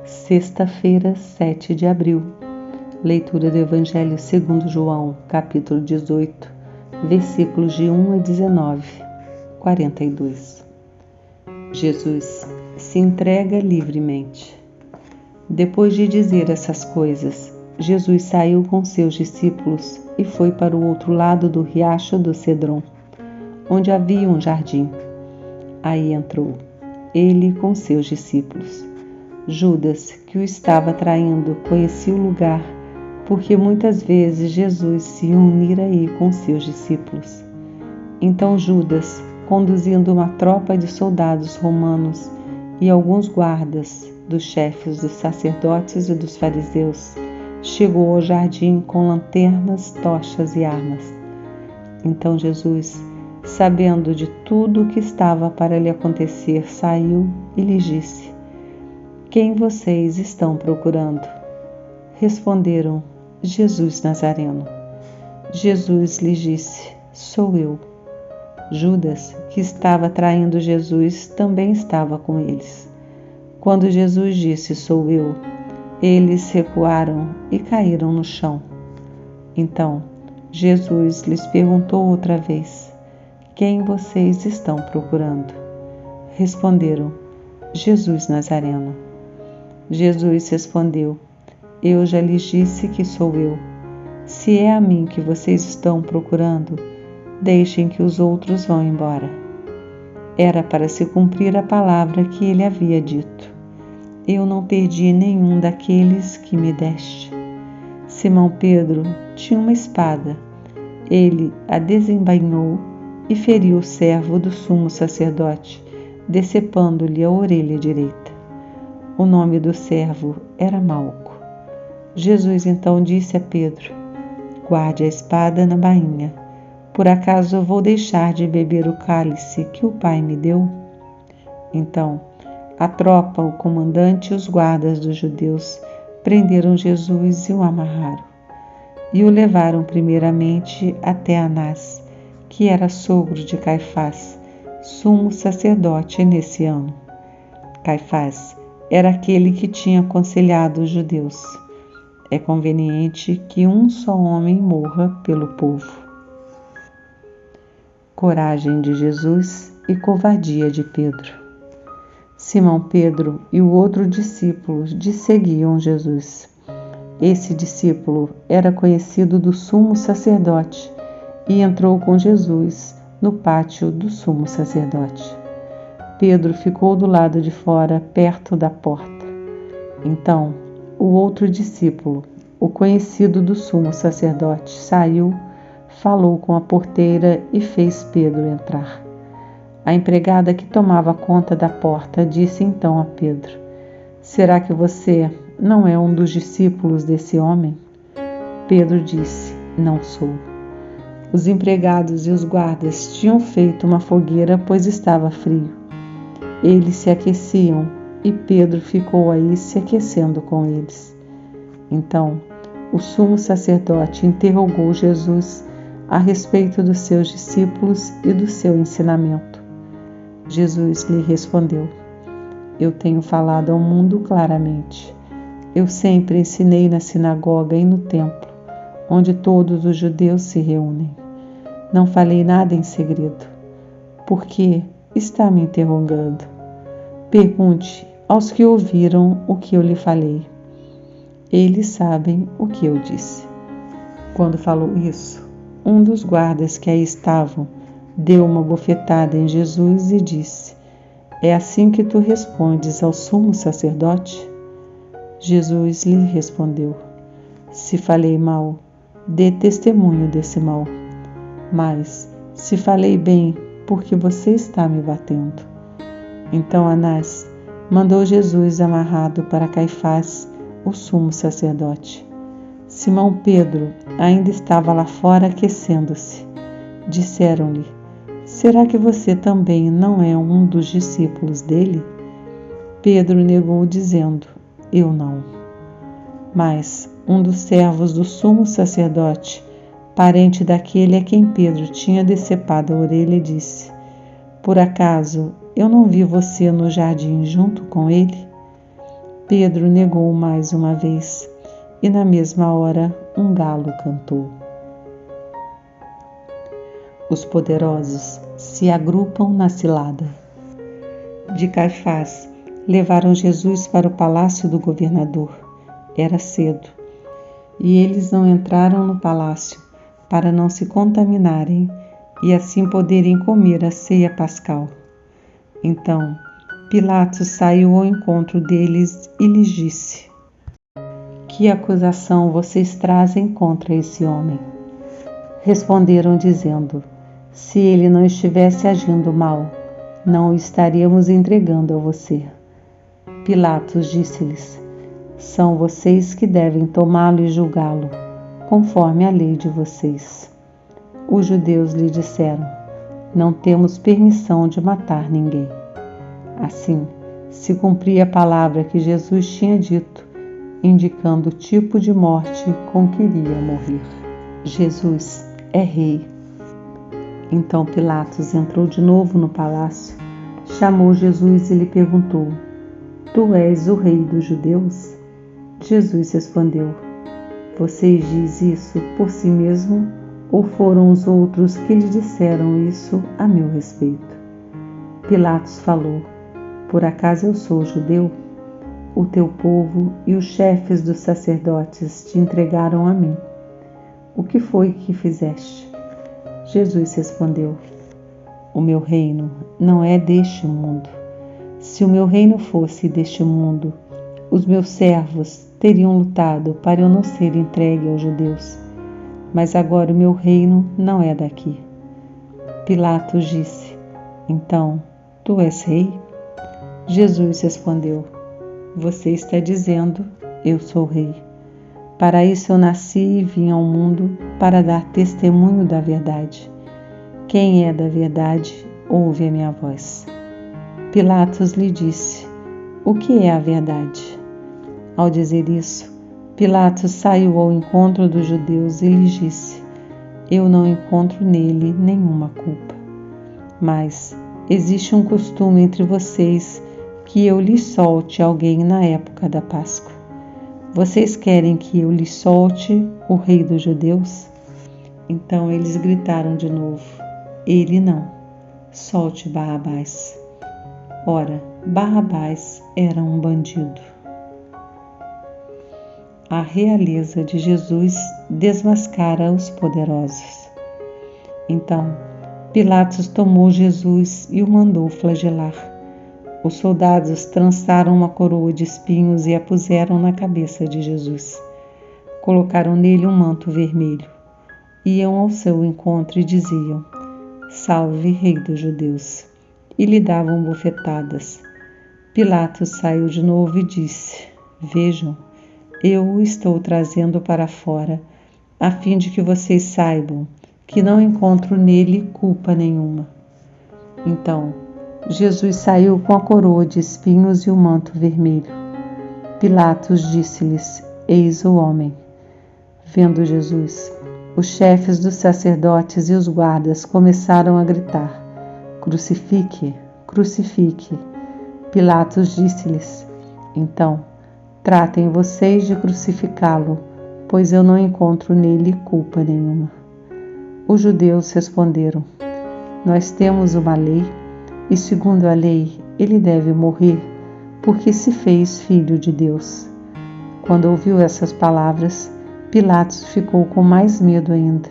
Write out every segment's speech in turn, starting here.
Sexta-feira, 7 de abril. Leitura do Evangelho segundo João, capítulo 18, versículos de 1 a 19, 42. Jesus se entrega livremente. Depois de dizer essas coisas, Jesus saiu com seus discípulos e foi para o outro lado do riacho do Cedron, onde havia um jardim. Aí entrou, ele com seus discípulos. Judas, que o estava traindo, conhecia o lugar, porque muitas vezes Jesus se unira aí com seus discípulos. Então Judas, conduzindo uma tropa de soldados romanos e alguns guardas dos chefes dos sacerdotes e dos fariseus, chegou ao jardim com lanternas, tochas e armas. Então Jesus, sabendo de tudo o que estava para lhe acontecer, saiu e lhes disse: "Quem vocês estão procurando?" Responderam: "Jesus Nazareno." Jesus lhes disse: "Sou eu." Judas, que estava traindo Jesus, também estava com eles. Quando Jesus disse: "Sou eu", eles recuaram e caíram no chão. Então Jesus lhes perguntou outra vez: "Quem vocês estão procurando?" Responderam: "Jesus Nazareno." Jesus respondeu: "Eu já lhes disse que sou eu. Se é a mim que vocês estão procurando, deixem que os outros vão embora." Era para se cumprir a palavra que ele havia dito: "Eu não perdi nenhum daqueles que me deste." Simão Pedro tinha uma espada. Ele a desembainhou e feriu o servo do sumo sacerdote, decepando-lhe a orelha direita. O nome do servo era Malco. Jesus então disse a Pedro: "Guarde a espada na bainha. Por acaso eu vou deixar de beber o cálice que o Pai me deu?" Então a tropa, o comandante e os guardas dos judeus prenderam Jesus e o amarraram. E o levaram primeiramente até Anás, que era sogro de Caifás, sumo sacerdote nesse ano. Caifás era aquele que tinha aconselhado os judeus: "É conveniente que um só homem morra pelo povo." Coragem de Jesus e covardia de Pedro. Simão Pedro e o outro discípulo seguiam Jesus. Esse discípulo era conhecido do sumo sacerdote e entrou com Jesus no pátio do sumo sacerdote. Pedro ficou do lado de fora, perto da porta. Então, o outro discípulo, o conhecido do sumo sacerdote, saiu, falou com a porteira e fez Pedro entrar. A empregada que tomava conta da porta disse então a Pedro: "Será que você não é um dos discípulos desse homem?" Pedro disse: "Não sou." Os empregados e os guardas tinham feito uma fogueira, pois estava frio. Eles se aqueciam e Pedro ficou aí se aquecendo com eles. Então, o sumo sacerdote interrogou Jesus a respeito dos seus discípulos e do seu ensinamento. Jesus lhe respondeu: "Eu tenho falado ao mundo claramente. Eu sempre ensinei na sinagoga e no templo, onde todos os judeus se reúnem. Não falei nada em segredo. Por que está me interrogando? Pergunte aos que ouviram o que eu lhe falei. Eles sabem o que eu disse." Quando falou isso, um dos guardas que aí estavam deu uma bofetada em Jesus e disse: "É assim que tu respondes ao sumo sacerdote?" Jesus lhe respondeu: "Se falei mal, dê testemunho desse mal. Mas, se falei bem, por que você está me batendo?" Então Anás mandou Jesus amarrado para Caifás, o sumo sacerdote. Simão Pedro ainda estava lá fora aquecendo-se. Disseram-lhe: "Será que você também não é um dos discípulos dele?" Pedro negou, dizendo: "Eu não." Mas um dos servos do sumo sacerdote, parente daquele a quem Pedro tinha decepado a orelha, disse: "Por acaso eu não vi você no jardim junto com ele?" Pedro negou mais uma vez, e na mesma hora um galo cantou. Os poderosos se agrupam na cilada de Caifás. Levaram Jesus para o palácio do governador. Era cedo, e eles não entraram no palácio para não se contaminarem e assim poderem comer a ceia pascal. Então Pilatos saiu ao encontro deles e lhes disse: Que acusação vocês trazem contra esse homem? Responderam dizendo: Se ele não estivesse agindo mal, não o estaríamos entregando a você. Pilatos disse-lhes: São vocês que devem tomá-lo e julgá-lo, conforme a lei de vocês. Os judeus lhe disseram: Não temos permissão de matar ninguém. Assim, se cumpria a palavra que Jesus tinha dito, indicando o tipo de morte com que iria morrer. Jesus é rei. Então Pilatos entrou de novo no palácio, chamou Jesus e lhe perguntou: Tu és o rei dos judeus? Jesus respondeu: Vocês dizem isso por si mesmo, ou foram os outros que lhe disseram isso a meu respeito? Pilatos falou: Por acaso eu sou judeu? O teu povo e os chefes dos sacerdotes te entregaram a mim. O que foi que fizeste? Jesus respondeu: O meu reino não é deste mundo. Se o meu reino fosse deste mundo, os meus servos teriam lutado para eu não ser entregue aos judeus. Mas agora o meu reino não é daqui. Pilatos disse: Então, tu és rei? Jesus respondeu: Você está dizendo, eu sou rei. Para isso eu nasci e vim ao mundo, para dar testemunho da verdade. Quem é da verdade, ouve a minha voz. Pilatos lhe disse: O que é a verdade? Ao dizer isso, Pilatos saiu ao encontro dos judeus e lhes disse: Eu não encontro nele nenhuma culpa. Mas existe um costume entre vocês que eu lhes solte alguém na época da Páscoa. Vocês querem que eu lhes solte o rei dos judeus? Então eles gritaram de novo: Ele não, solte Barrabás. Ora, Barrabás era um bandido. A realeza de Jesus desmascara os poderosos. Então, Pilatos tomou Jesus e o mandou flagelar. Os soldados trançaram uma coroa de espinhos e a puseram na cabeça de Jesus. Colocaram nele um manto vermelho. Iam ao seu encontro e diziam: Salve, Rei dos Judeus! E lhe davam bofetadas. Pilatos saiu de novo e disse: Vejam, eu o estou trazendo para fora, a fim de que vocês saibam que não encontro nele culpa nenhuma. Então, Jesus saiu com a coroa de espinhos e o manto vermelho. Pilatos disse-lhes: Eis o homem. Vendo Jesus, os chefes dos sacerdotes e os guardas começaram a gritar: Crucifique, crucifique. Pilatos disse-lhes: Então, tratem vocês de crucificá-lo, pois eu não encontro nele culpa nenhuma. Os judeus responderam: Nós temos uma lei, e segundo a lei, ele deve morrer, porque se fez filho de Deus. Quando ouviu essas palavras, Pilatos ficou com mais medo ainda.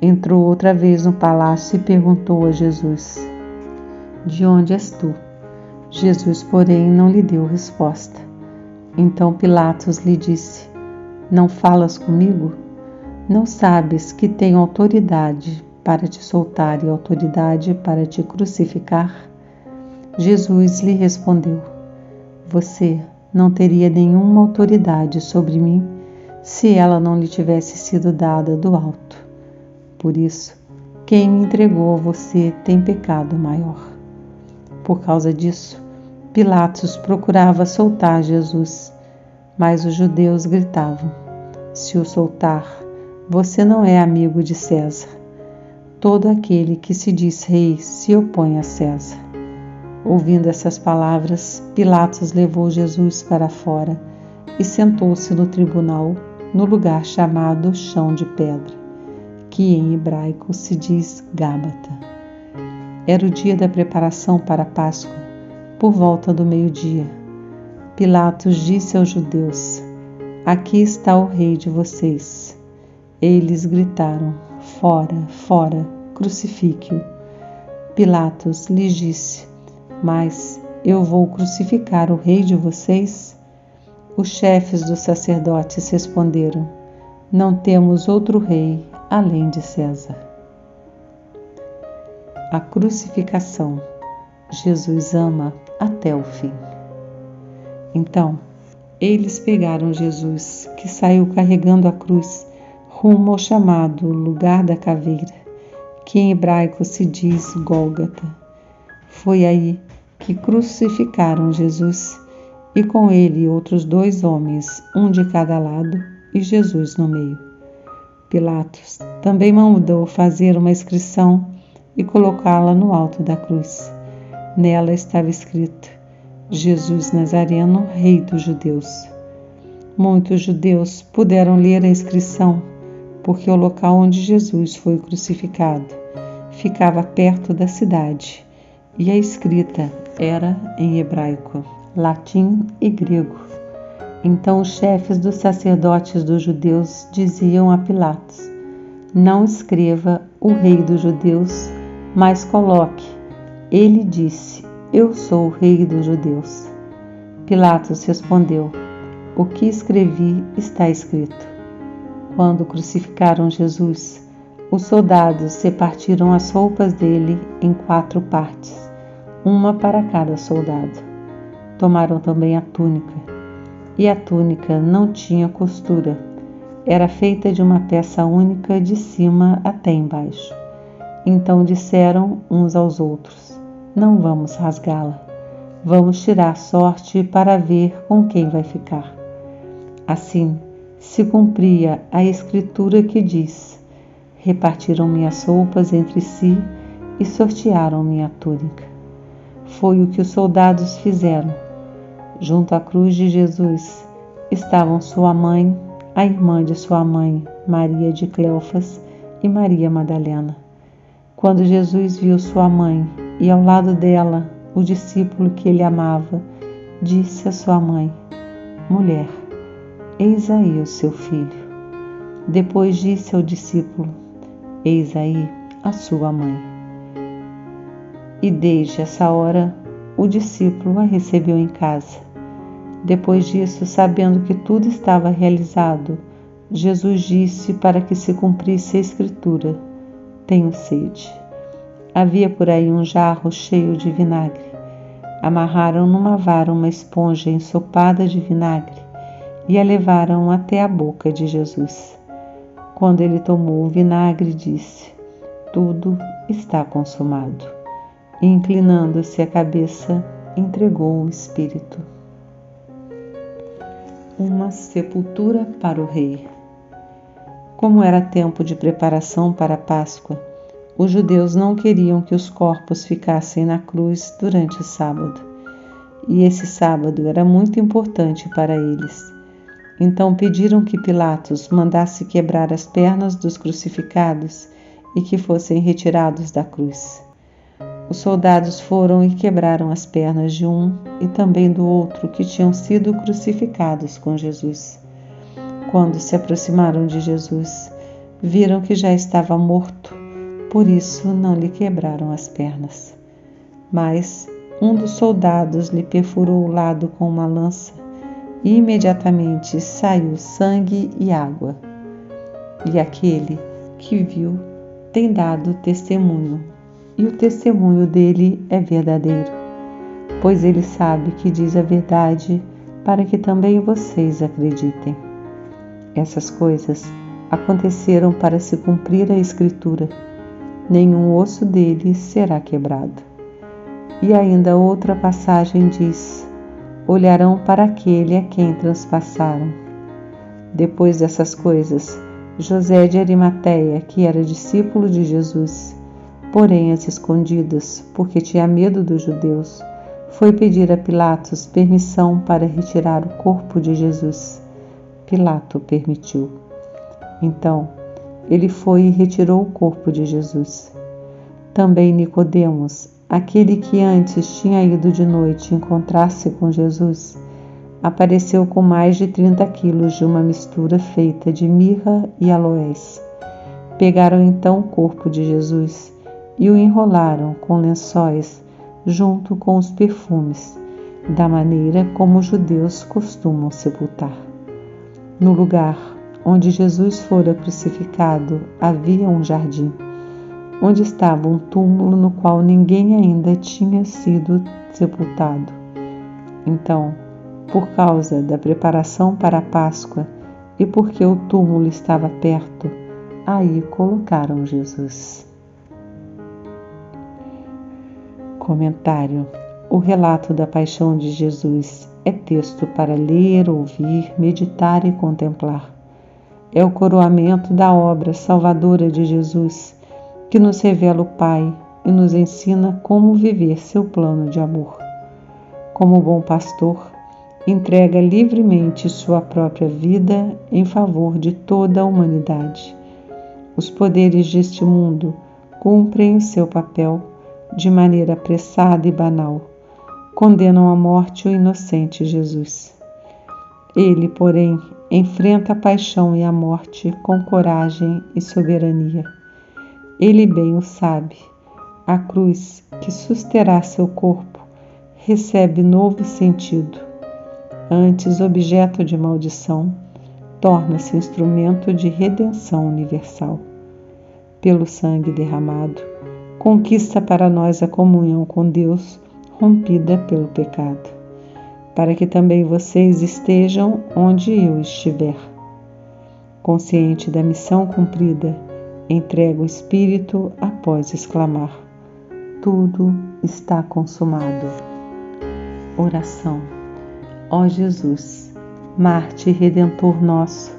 Entrou outra vez no palácio e perguntou a Jesus: De onde és tu? Jesus, porém, não lhe deu resposta. Então Pilatos lhe disse: Não falas comigo? Não sabes que tenho autoridade para te soltar e autoridade para te crucificar? Jesus lhe respondeu: Você não teria nenhuma autoridade sobre mim se ela não lhe tivesse sido dada do alto. Por isso, quem me entregou a você tem pecado maior. Por causa disso, Pilatos procurava soltar Jesus, mas os judeus gritavam: Se o soltar, você não é amigo de César. Todo aquele que se diz rei se opõe a César. Ouvindo essas palavras, Pilatos levou Jesus para fora e sentou-se no tribunal, no lugar chamado Chão de Pedra, que em hebraico se diz Gábata. Era o dia da preparação para a Páscoa, por volta do meio-dia. Pilatos disse aos judeus: "Aqui está o rei de vocês." Eles gritaram: "Fora, fora, crucifique-o." Pilatos lhes disse: "Mas eu vou crucificar o rei de vocês?" Os chefes dos sacerdotes responderam: "Não temos outro rei além de César." A crucificação. Jesus ama até o fim. Então, eles pegaram Jesus, que saiu carregando a cruz, rumo ao chamado Lugar da Caveira, que em hebraico se diz Gólgota. Foi aí que crucificaram Jesus, e com ele outros 2 homens, um de cada lado, e Jesus no meio. Pilatos também mandou fazer uma inscrição e colocá-la no alto da cruz. Nela estava escrito: Jesus Nazareno, Rei dos Judeus. Muitos judeus puderam ler a inscrição, porque o local onde Jesus foi crucificado ficava perto da cidade, e a escrita era em hebraico, latim e grego. Então os chefes dos sacerdotes dos judeus diziam a Pilatos: "Não escreva o Rei dos Judeus, mas coloque: Ele disse: Eu sou o Rei dos Judeus." Pilatos respondeu: "O que escrevi está escrito." Quando crucificaram Jesus, os soldados repartiram as roupas dele em 4 partes, uma para cada soldado. Tomaram também a túnica, e a túnica não tinha costura, era feita de uma peça única de cima até embaixo. Então disseram uns aos outros: "Não vamos rasgá-la, vamos tirar sorte para ver com quem vai ficar." Assim se cumpria a escritura que diz: "Repartiram minhas roupas entre si e sortearam minha túnica." Foi o que os soldados fizeram. Junto à cruz de Jesus estavam sua mãe, a irmã de sua mãe, Maria de Cleofas, e Maria Madalena. Quando Jesus viu sua mãe e ao lado dela o discípulo que ele amava, disse à sua mãe: "Mulher, eis aí o seu filho." Depois disse ao discípulo: "Eis aí a sua mãe." E desde essa hora o discípulo a recebeu em casa. Depois disso, sabendo que tudo estava realizado, Jesus disse para que se cumprisse a escritura: "Tenho sede." Havia por aí um jarro cheio de vinagre. Amarraram numa vara uma esponja ensopada de vinagre e a levaram até a boca de Jesus. Quando ele tomou o vinagre, disse: "Tudo está consumado." E, inclinando-se a cabeça, entregou o espírito. Uma sepultura para o rei. Como era tempo de preparação para a Páscoa, os judeus não queriam que os corpos ficassem na cruz durante o sábado. E esse sábado era muito importante para eles. Então pediram que Pilatos mandasse quebrar as pernas dos crucificados e que fossem retirados da cruz. Os soldados foram e quebraram as pernas de um e também do outro que tinham sido crucificados com Jesus. Quando se aproximaram de Jesus, viram que já estava morto, por isso não lhe quebraram as pernas. Mas um dos soldados lhe perfurou o lado com uma lança e imediatamente saiu sangue e água. E aquele que viu tem dado testemunho, e o testemunho dele é verdadeiro, pois ele sabe que diz a verdade, para que também vocês acreditem. Essas coisas aconteceram para se cumprir a Escritura: nenhum osso dele será quebrado. E ainda outra passagem diz: olharão para aquele a quem transpassaram. Depois dessas coisas, José de Arimateia, que era discípulo de Jesus, porém às escondidas, porque tinha medo dos judeus, foi pedir a Pilatos permissão para retirar o corpo de Jesus. Pilato permitiu. Então, ele foi e retirou o corpo de Jesus. Também Nicodemos, aquele que antes tinha ido de noite encontrar-se com Jesus, apareceu com mais de 30 quilos de uma mistura feita de mirra e aloés. Pegaram então o corpo de Jesus e o enrolaram com lençóis junto com os perfumes, da maneira como os judeus costumam sepultar. No lugar onde Jesus fora crucificado havia um jardim, onde estava um túmulo no qual ninguém ainda tinha sido sepultado. Então, por causa da preparação para a Páscoa e porque o túmulo estava perto, aí colocaram Jesus. Comentário: o relato da paixão de Jesus é texto para ler, ouvir, meditar e contemplar. É o coroamento da obra salvadora de Jesus, que nos revela o Pai e nos ensina como viver seu plano de amor. Como bom pastor, entrega livremente sua própria vida em favor de toda a humanidade. Os poderes deste mundo cumprem o seu papel de maneira apressada e banal. Condenam à morte o inocente Jesus. Ele, porém, enfrenta a paixão e a morte com coragem e soberania. Ele bem o sabe. A cruz que susterá seu corpo recebe novo sentido. Antes objeto de maldição, torna-se instrumento de redenção universal. Pelo sangue derramado, conquista para nós a comunhão com Deus, rompida pelo pecado, para que também vocês estejam onde eu estiver. Consciente da missão cumprida, entrega o Espírito após exclamar: tudo está consumado. Oração. Ó Jesus, mártir redentor nosso,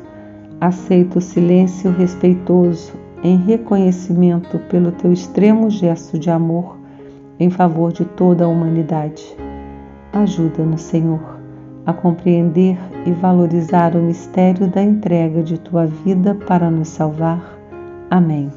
aceita o silêncio respeitoso em reconhecimento pelo teu extremo gesto de amor em favor de toda a humanidade. Ajuda-nos, Senhor, a compreender e valorizar o mistério da entrega de tua vida para nos salvar. Amém.